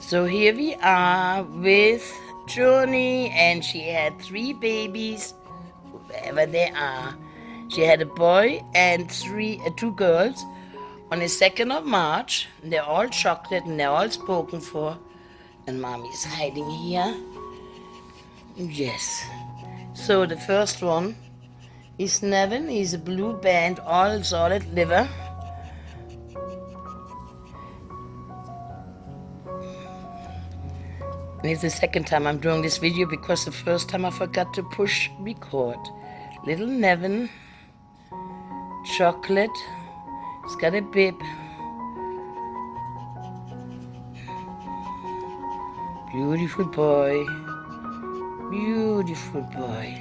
So here we are with Journey, and she had 3 babies, wherever they are. She had a boy and 2 girls on the 2nd of March. They're all chocolate and they're all spoken for. And mommy is hiding here. Yes. So the first one is Nevin. He's a blue band, all solid liver. And it's the second time I'm doing this video because the first time I forgot to push record. Little Nevin, chocolate, he's got a bib. Beautiful boy, beautiful boy.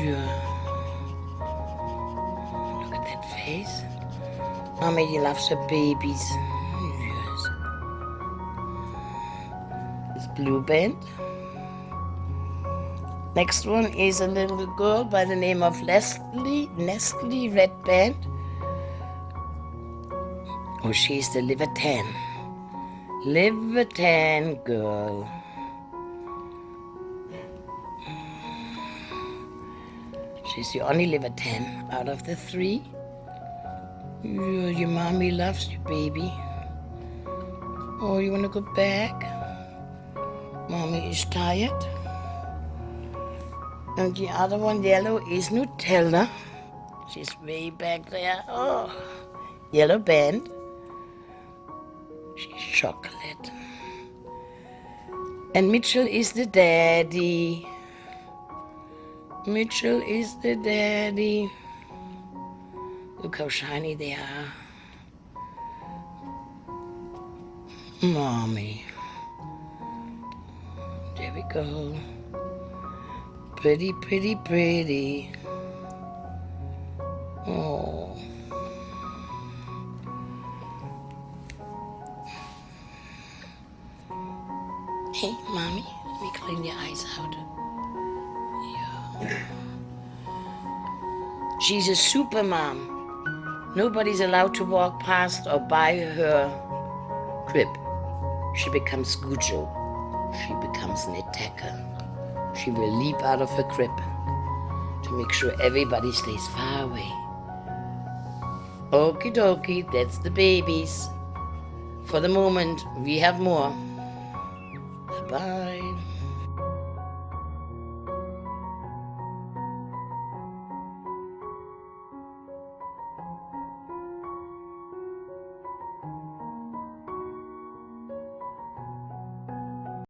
Yeah. Look at that face. Mommy loves her babies. Yes. It's blue band. Next one is a little girl by the name of Nestle Red Band. Oh, she's the liver tan. Liver tan girl. She's the only liver tan out of the 3. Your mommy loves you, baby. Oh, you want to go back? Mommy is tired. And the other one, yellow, is Nutella. She's way back there. Oh, yellow band. She's chocolate. And Mitchell is the daddy. Mitchell is the daddy. Look how shiny they are. Mommy. There we go. Pretty, pretty, pretty. Oh. Hey, Mommy, let me clean your eyes out. Yeah. She's a super mom. Nobody's allowed to walk past or by her crib. She becomes Gujo. She becomes an attacker. She will leap out of her crib to make sure everybody stays far away. Okie dokie, that's the babies. For the moment, we have more. Bye.